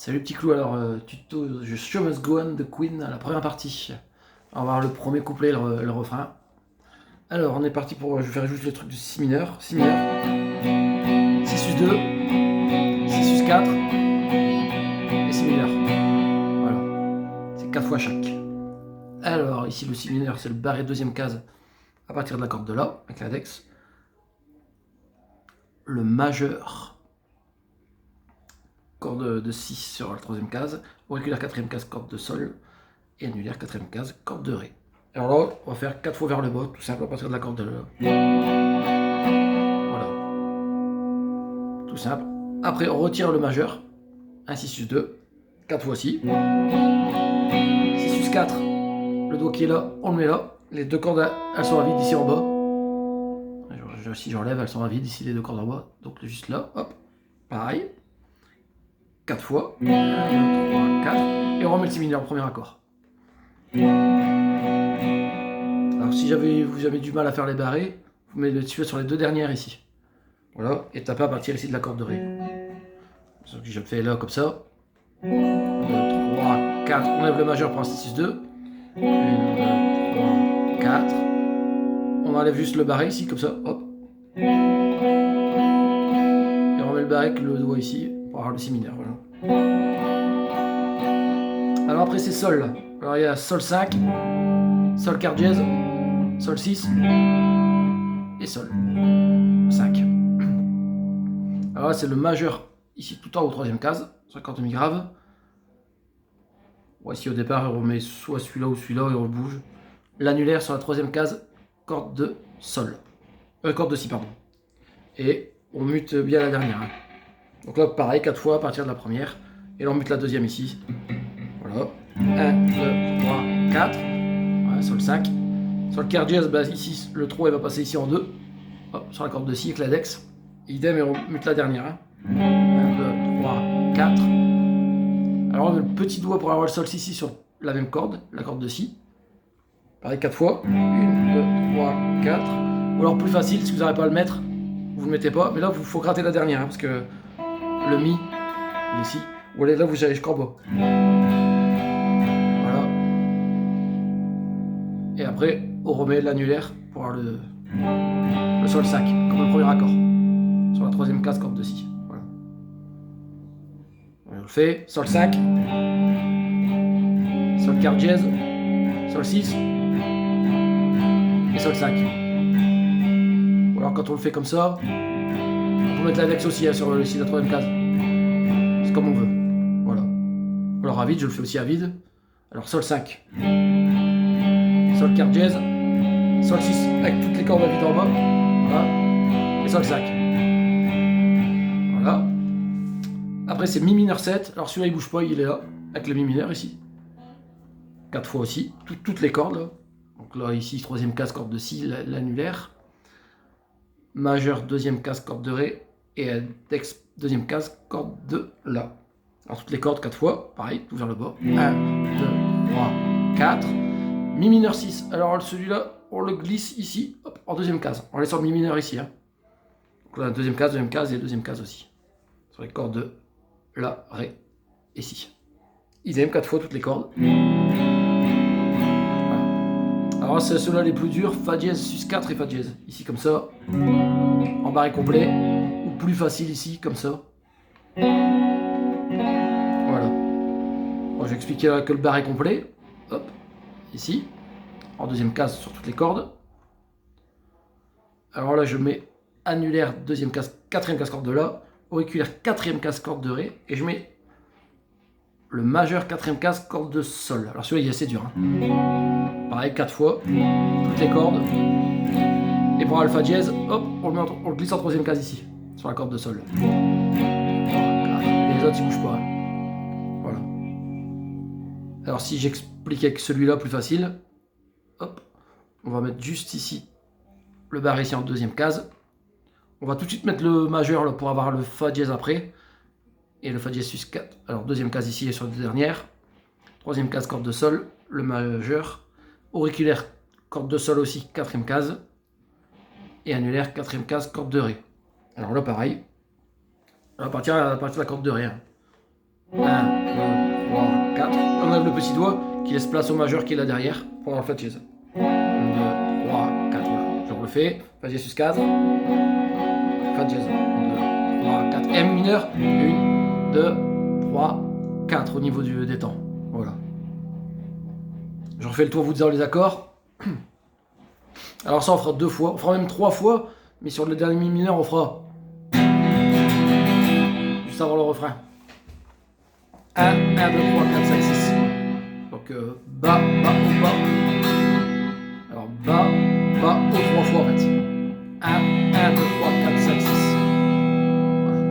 Salut petit clou, alors tuto je Show Must Go On de Queen à la première partie. On va voir le premier couplet et le refrain. Alors on est parti pour, je vais faire juste le truc de si mineur, 6 mineur, 6 sus 2, 6 sus 4 et si mineur. Voilà, c'est 4 fois chaque. Alors ici le si mineur c'est le barré de deuxième case à partir de la corde de La avec l'index. Le majeur, corde de 6 sur la troisième case, auriculaire quatrième case, corde de Sol, et annulaire quatrième case, corde de Ré. Alors là, on va faire 4 fois vers le bas, tout simple, à partir de la corde de La. Voilà. Tout simple. Après, on retire le majeur, 1 6 sus 2, 4 fois ci. 6 sus 4, le doigt qui est là, on le met là. Les deux cordes, elles sont à vide ici en bas. Si j'enlève, elles sont à vide ici, les deux cordes en bas. Donc juste là, hop, pareil. 4 fois. 1, 2, 3, 4. Et on remet le si mineur, le premier accord. Alors si vous avez du mal à faire les barrés, vous mettez le dessus sur les deux dernières ici. Voilà, et tapez à partir ici de la corde de Ré. Donc je le fais là comme ça. 1, 2, 3, 4. On enlève le majeur pour un 6, 6, 2. 1, 2, 3, 4. On enlève juste le barré ici, comme ça, hop. Et on met le barré avec le doigt ici pour avoir le si mineur. Voilà. Alors après c'est Sol. Alors il y a Sol 5, Sol quart dièse, Sol 6 et Sol 5. Alors là c'est le majeur ici tout en haut, troisième case, sur la corde demi-grave. Bon, ici au départ on met soit celui-là ou celui-là et on le bouge. L'annulaire sur la troisième case, corde de Sol. Corde de Si, pardon. Et on mute bien la dernière. Hein. Donc là pareil, 4 fois à partir de la première. Et là on mute la deuxième ici. Voilà. 1, 2, 3, 4. Voilà, Sol 5. Sur le quart dièse, bah, ici, le 3 il va passer ici en 2. Hop, sur la corde de Si avec l'index. Idem et on mute la dernière. Hein. 1, 2, 3, 4. Alors on met le petit doigt pour avoir le Sol 6 ici sur la même corde, la corde de Si. Pareil 4 fois. 1, 2, 3, 4. Ou alors plus facile, si vous n'arrivez pas à le mettre, vous ne le mettez pas. Mais là, il faut gratter la dernière, hein, parce que le Mi, il est ici. Ou allez là, vous allez jusqu'en bas. Voilà. Et après, on remet l'annulaire pour avoir le Sol 5, comme le premier accord. Sur la troisième case, corde de Si. Voilà. On le fait. Sol 5. Sol quart dièse. Sol 6. Et Sol 5. Ou alors quand on le fait comme ça, on peut mettre l'index aussi hein, sur ici, la troisième case. C'est comme on veut. Voilà. Alors à vide, je le fais aussi à vide. Alors Sol 5. Sol quart dièse. Sol 6 avec toutes les cordes à vide en bas. Voilà. Et Sol 5. Voilà. Après c'est Mi mineur 7. Alors celui-là il bouge pas, il est là. Avec le Mi mineur ici. 4 fois aussi. Toutes les cordes là. Donc là ici, troisième case, corde de Si, l'annulaire. Majeur, deuxième case, corde de Ré. Et index, deuxième case, corde de La. Alors toutes les cordes 4 fois, pareil, tout vers le bas. 1, 2, 3, 4. Mi mineur 6. Alors celui-là, on le glisse ici, hop, en deuxième case. On laisse en Mi mineur ici. Hein. Donc là, deuxième case et deuxième case aussi. Sur les cordes de La, Ré et Si. Idem, 4 fois toutes les cordes. Alors c'est ceux-là les plus durs, Fa dièse, sus 4 et Fa dièse. Ici comme ça, en barré complet, ou plus facile ici, comme ça. Voilà. Bon, je vais expliquer que le barré complet. Hop, ici, en deuxième case sur toutes les cordes. Alors là je mets annulaire, deuxième case, quatrième case, corde de La, auriculaire, quatrième case, corde de Ré, et je mets le majeur, quatrième case, corde de Sol. Alors celui-là il est assez dur. Hein. Pareil, 4 fois, toutes les cordes. Et pour Alpha dièse, hop, on le glisse en troisième case ici, sur la corde de Sol. Et les autres, ils bougent pas. Hein. Voilà. Alors si j'explique avec celui-là plus facile, hop, on va mettre juste ici le barré ici en deuxième case. On va tout de suite mettre le majeur là, pour avoir le Fa dièse après. Et le Fa dièse sus 4. Alors deuxième case ici et sur la dernière. Troisième case, corde de Sol, le majeur. Auriculaire, corde de Sol aussi, quatrième case. Et annulaire, quatrième case, corde de Ré. Alors là, pareil. À partir de la corde de Ré. Hein. 1, 2, 3, 4. On enlève le petit doigt qui laisse place au majeur qui est là derrière pour la fa dièse. 1, 2, 3, 4. Voilà. Je refais. Fa dièse sus 4. Fa dièse. 1, 2, 3, 4. M mineur. 1, 2, 3, 4 au niveau des temps. Voilà. Je refais le tour vous disant les accords. Alors ça on fera 2 fois. On fera même 3 fois. Mais sur le dernier mi mineur on fera juste avant le refrain. 1, 1, 2, 3, 4, 5, 6. Donc bas, bas, haut, bas. Alors bas, bas, haut 3 fois en fait. 1, 1, 2, 3, 4, 5, 6. Voilà.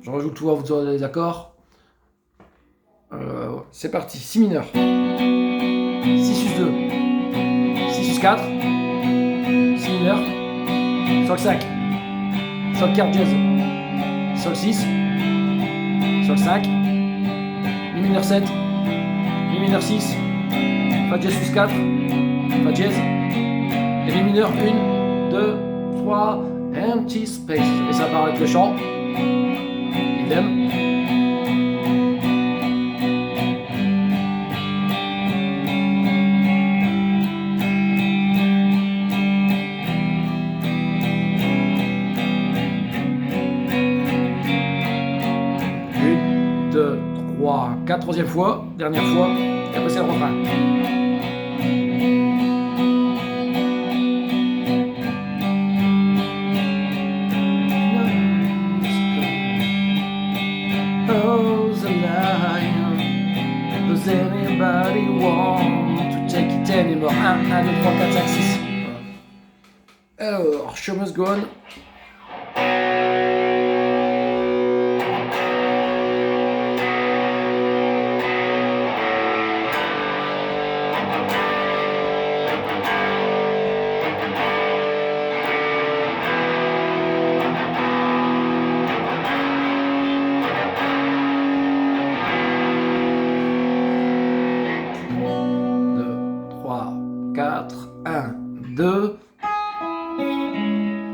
Je rajoute tout à vous dire les accords. C'est parti. Si mineur. 6 sus 2. 6 sus 4. Si mineur. Sol 5. Sol 4 dièse. Sol 6. Sol 5. Mi mineur 7. Mi mineur 6. Fa dièse sus 4. Fa dièse. Et mi mineur 1, 2, 3. Empty space. Et ça part avec le chant. Idem. Une, deux, trois, quatre. Troisième fois. Dernière fois. Et après c'est le refrain. Does anybody want to take it anymore? 1, 1, 2, 3, 4, 5, 6. Alors, Show Must Go On.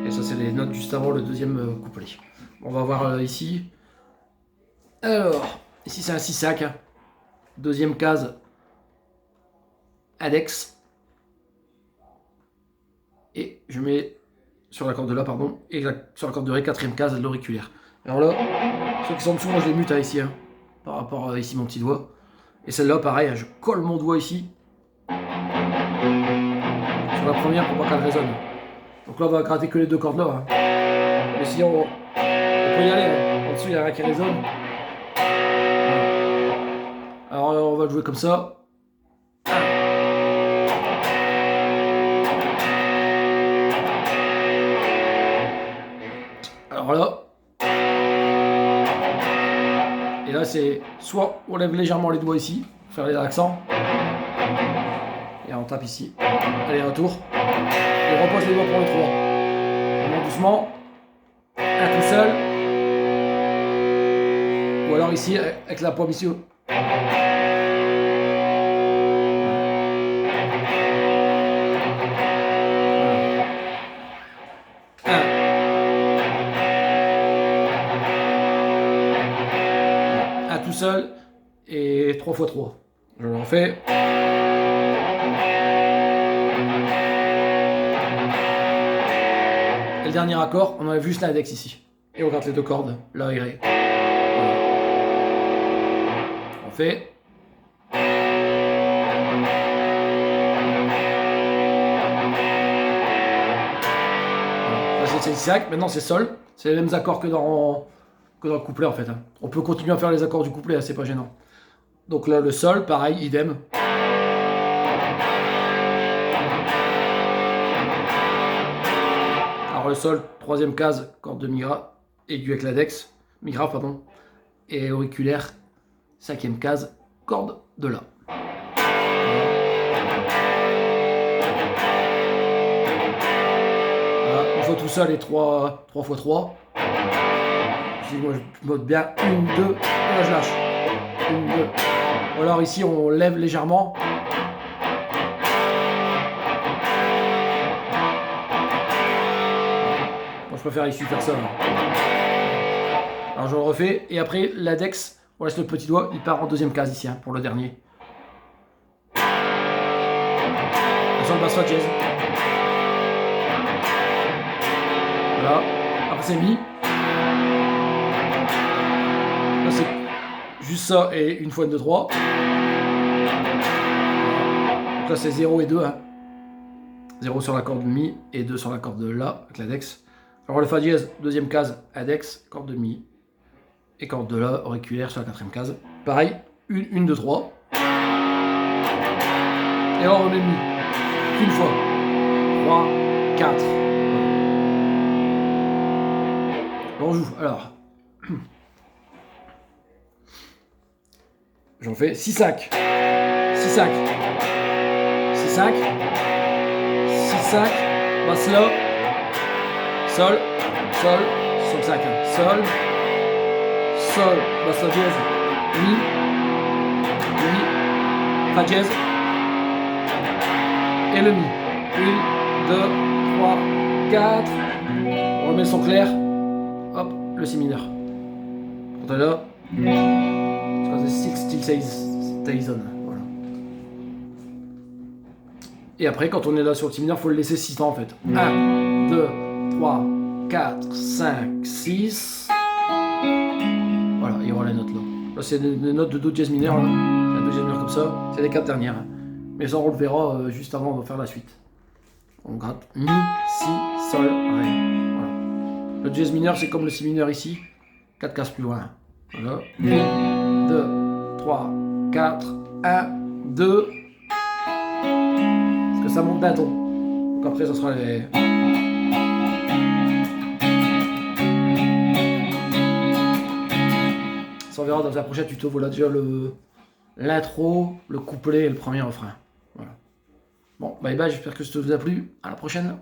Et ça c'est les notes juste avant le deuxième couplet. On va voir ici. Alors, ici c'est un 6-5. Deuxième case, index. Et je mets sur la corde de la, pardon, et sur la corde de ré, quatrième case, l'auriculaire. Alors là, ceux qui sont en dessous, moi je les mute ici, hein, par rapport à ici mon petit doigt. Et celle-là, pareil, je colle mon doigt ici. Sur la première pour pas qu'elle résonne. Donc là on va gratter que les deux cordes là. Hein. Mais sinon on peut y aller. Hein. En dessous il n'y a rien qui résonne. Alors on va le jouer comme ça. Alors là. Et là c'est soit on lève légèrement les doigts ici, pour faire les accents. Et on tape ici. Allez, retour. Et on repose les doigts pour le 3. On monte doucement. Un tout seul. Ou alors ici, avec la paume ici. Un tout seul. Et 3 x 3. Je le refais. Et le dernier accord, on enlève juste l'index ici. Et on gratte les deux cordes, la et ré. Voilà. On fait. Voilà. Là c'est 5, maintenant c'est sol. C'est les mêmes accords que dans le couplet en fait. Hein. On peut continuer à faire les accords du couplet, hein, c'est pas gênant. Donc là le sol, pareil, idem. Alors le sol, troisième case, corde de mi grave, aigu avec l'index, mi grave pardon, et auriculaire, cinquième case, corde de la. Voilà, on fait tout ça les 3 x 3. Moi je note bien 1, 2, et là je lâche. 1, 2. Ou alors ici on lève légèrement. Je préfère ici faire ça. Alors je le refais, et après l'index, on laisse le petit doigt, il part en deuxième case ici, hein, pour le dernier. Attention le basse fa dièse. Voilà, après c'est mi. Là c'est juste ça et une fois 1, 2, 3. Donc là c'est 0 et 2. Hein. 0 sur la corde de mi et 2 sur la corde de la avec l'index. Alors le fa dièse, deuxième case, index, corde de mi et corde de la auriculaire sur la quatrième case. Pareil, 1, 2, 3. Et on remet mi. Qu'une fois. 3, 4. On joue. Alors. J'en fais 6, 5. 6, 5. 6, 5. 6, 5. Basse là. Sol. Sol. Sol 5. Sol. Sol. Basse la dièse. Mi. Mi. Fa dièse. Et le mi. 1, 2, 3, 4. On remet le son clair. Hop, le si mineur. Quand on est là. C'est still season. Voilà. Et après, quand on est là sur le si mineur, il faut le laisser 6 temps en fait. 1, 2, 3, 4, 5, 6. Voilà, il y aura les notes là. Là, c'est des notes de do dièse mineur. Là. C'est un do dièse mineur comme ça. C'est les 4 dernières. Hein. Mais ça, on le verra juste avant de faire la suite. On gratte mi, si, sol, ré. Voilà. Le dièse mineur, c'est comme le si mineur ici. 4 cases plus loin. Voilà. 1, 2, 3, 4, 1, 2. Parce que ça monte d'un ton. Donc après, ça sera les. Ça, on verra dans un prochain tuto. Voilà déjà l'intro, le couplet et le premier refrain. Voilà. Bon, bye bye, j'espère que ça vous a plu. À la prochaine.